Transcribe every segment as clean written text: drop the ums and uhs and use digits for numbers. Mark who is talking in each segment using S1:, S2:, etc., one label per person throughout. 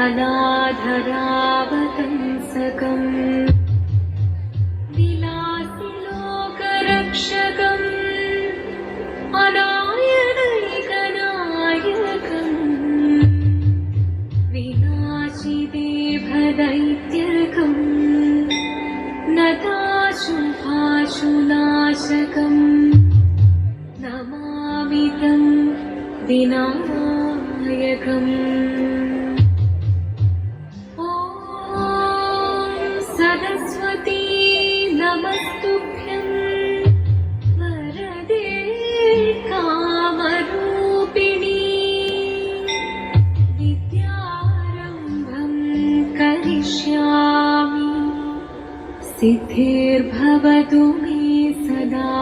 S1: अनाधरावतंसकम् विलासिलोकरक्षकम् अनायनैकनायकम् विनाशिदेभदैत्यकम् नताशुभाशुनाशकम् नमामि तं विनायकम्। सरस्वती नमस्तुभ्यं वरदे कामरूपिणी विद्यारम्भं करिष्यामि सिद्धिर्भवतु मे सदा।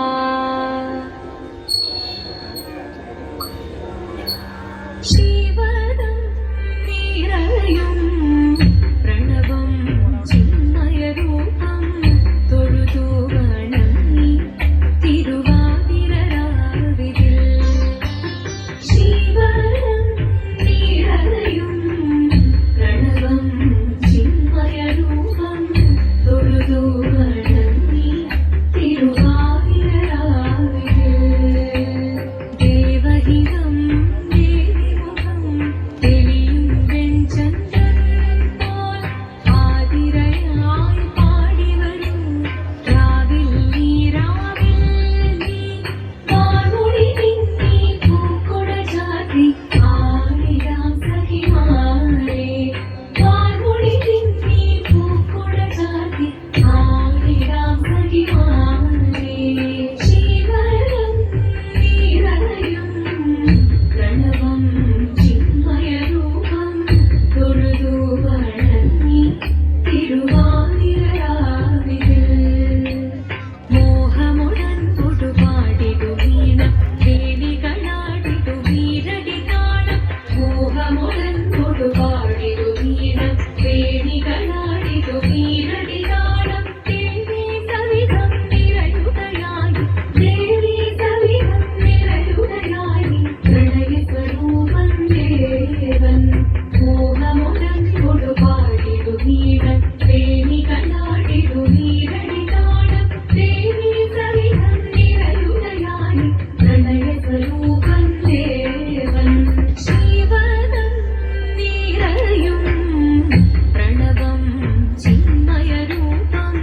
S1: शिवदं निरयुं प्रणवं चिन्मयरूपं തൊഴുതു വണങ്ങി തിരുവാതിരരാവിതിൽ ശിവദം നിരയും പ്രണവം ചിന്മയരൂപം തൊഴുതു വണങ്ങി തിരുവാതിരരാവിതിൽ ദേവഹിതം ദേവിമുഖം തെളിയും വെൺചന്ദ്രൻ പോൽ ആതിരയായി പാടി വരൂ രാവിൽ നീ വാൻമൊഴി നിന്നീ പൂക്കുട ചാർത്തി ആടിടാം സഖിമാരെ വാൻമൊഴി നിന്നീ പൂക്കുട ചാർത്തി ആടിടാം സഖിമാരെ ശിവദം നിറയും പ്രണവം ചിന്മയരൂപം തൊഴുതു വണങ്ങി തിരുവാതിരരാവിതിൽ മോഹമുടൻ തൊടുപാടിടു വീണം വേലികളാടിടു വീരടി താളം മോഹമുടൻ തൊടുപാടിടു വീണം വേലികളാടിടു വീരടി താളം ദേവി സവിധം നിറയുകയായി ദേവി സവിധം നിറയുകയായി പ്രണയസ്വരൂപം ദേവൻ മോഹമുടൻ തൊടുപാടിടു വീണം വേലികളാടിടു വീരടി താളം ദേവി സവിധം നിറയുകയായി പ്രണയസ്വരൂപം ദേവൻ ശിവദം നിറയും പ്രണവം ചിന്മയരൂപം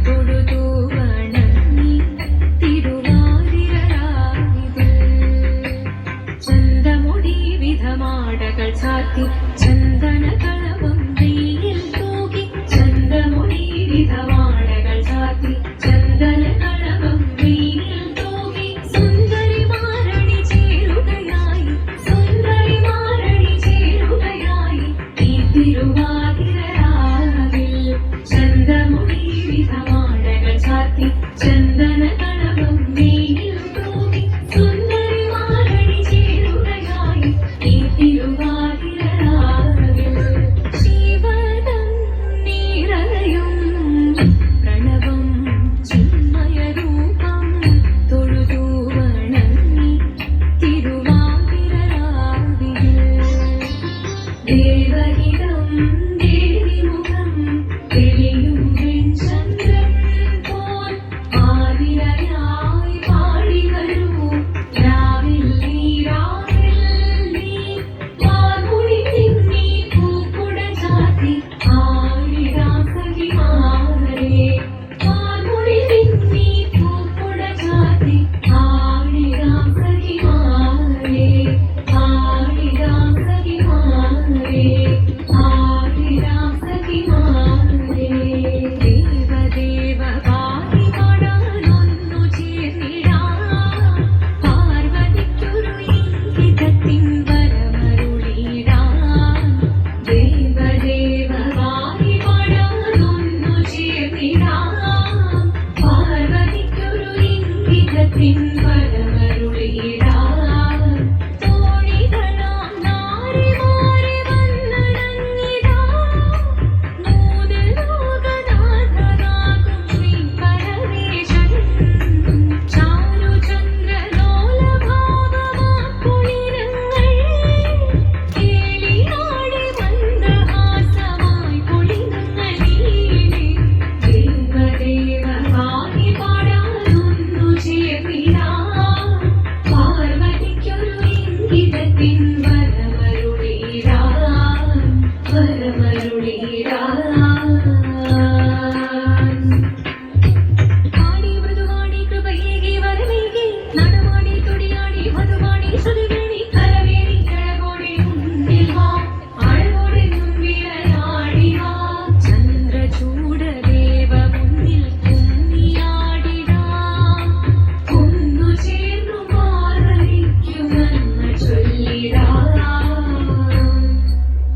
S1: തൊഴുതു വണങ്ങി തിരുവാതിരരാവിതിൽ ചന്തമുടി വിധമാടകൾ ചാത്തി ചന്ദനകളവം വെയിൽ തൂകി ചന്തമുടി വിധമാടകൾ ചാത്തി ചന്ദനകളവം വെയിൽ തൂകി സുന്ദരിമാരണി ചേരുകയായി സുന്ദരിമാരണി ചേരുകയായി ഈ തിരുവാതിരരാവിൽ ചന്തമുടി വിധമാടകൾ ചാത്തി ചന്ദനകളവം വെയിൽ തൂകി സുന്ദരിമാരണി ചേരുകയായി ഈ തിരുവാതിരരാവിൽ ശിവദം നിറയും പ്രണവം ചിന്മയരൂപം തൊഴുതു വണങ്ങി തിരുവാതിരരാവിതിൽ ദേവഹിതം ദേവിമുഖം തെളിയും വെൺചന്ദ്രൻ പോൽ ആതിരയായി പാടി വരൂ രാവിൽ നീ വാൻമൊഴി നിന്നീ പൂക്കുട ചാർത്തി ആടിടാം സഖിമാരെ വാൻമൊഴി നിന്നീ പൂക്കുട ചാർത്തി ആടിടാം സഖിമാരെ ആടിടാം സഖിമാരെ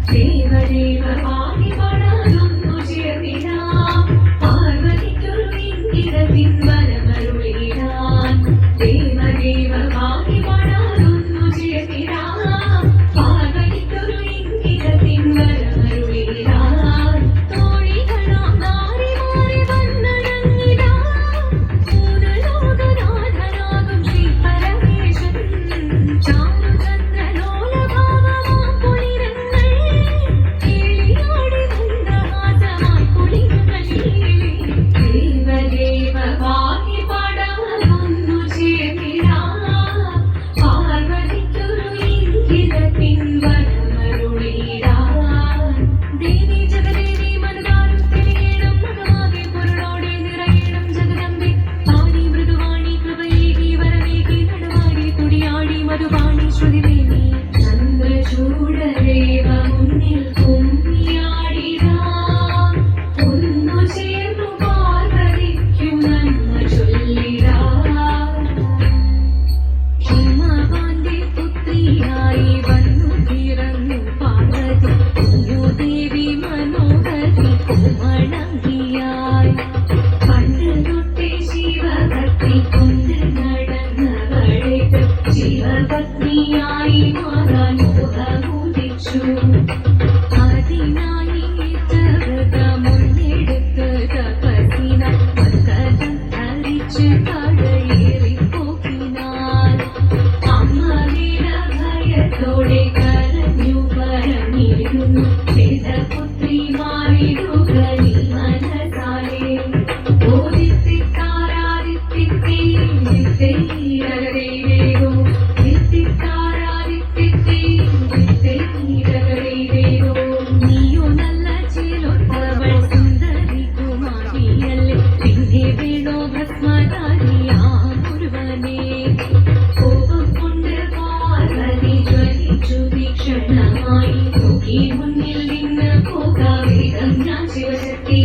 S1: ദേവദേവ പാടി പാടാനൊന്നു ചേർന്നിടാം പാർവതിക്കൊരു ഇംഗിതത്തിൻ വരമരുളിടാൻ ദേവദേവ പാടി പാടാനൊന്നു ചേർന്നിടാം പാർവതിക്കൊരു ഇംഗിതത്തിൻ വരമരുളിടാൻ തോഴികളാം നാരിമാരെ വന്നണങ്ങിടാം മൂലലോകനാഥനാകും ശ്രീ പരമേശൻ ചാരുചന്ദ്രലോലഭാവമാം കുളിരങ്ങൾ കിളിയാടി മന്ദഹാസമായി കുളിരുകളിലേ ദേവദേവ പാടി പാടാനൊന്നു ചേർന്നിടാം പാർവതിക്കൊരു ഇംഗിതത്തിൻ വരമരുളിടാൻ ദേവി ജഗദേവി മനതാരും തെളിയണം മകമാകെ പൊരുളോടെ നിറയണം ജഗദമ്പെ പാടി മൃദുവാണി കൃപയേകി വരമേകി നടവാടി തുടിയാടി മധുവാണി ശ്രുതിദേവി ചന്ദ്രചൂഡദേവ മുന്നിൽ കുമ്മിയാടിടാം ഒന്നു ചേർന്നു പാർവതിക്കു നന്മ ചൊല്ലിടാം ഹിമവാന്റെ പുത്രിയായി വന്നു പിറന്നു പാർവതി ദേവി മനോഹരി കോമളങ്കിയായി പണ്ട് തൊട്ടേ ശിവഭക്തി കൊണ്ട് നടന്നവളേക്ക് ശിവപത്നിയായി മാറാൻ മോഹമുദിച്ചു അതിനായി വ്രതമൊന്നെടുത്ത് തപസ്സിന മക്കരം ധരിച്ച് കടയേറിപ്പോക്കിനാൻ അമ്മ ഭയത്തോടെ കരഞ്ഞു പറഞ്ഞിരുന്നു വേദപുത്രി മാറിടുക നീ മനസാലെ ഓദിത്തിക്കാരാദിത്തിത്തേരകരേരേരോ ദിത്തിക്കാരാദിത്തിത്തേരകരേരേരോ നീയോ നല്ല ചേലൊത്തവൾ സുന്ദരി കുമാരിയല്ലേ പിന്നെ വേണോ ഭസ്മധാരിയാമൊരുവനെ കോപം കൊണ്ട് പാർവതി ജ്വലിച്ചു തീക്ഷണമായി നോക്കി മുന്നിൽ നിന്ന് പോകാവേഗം ഞാൻ ശിവശക്തി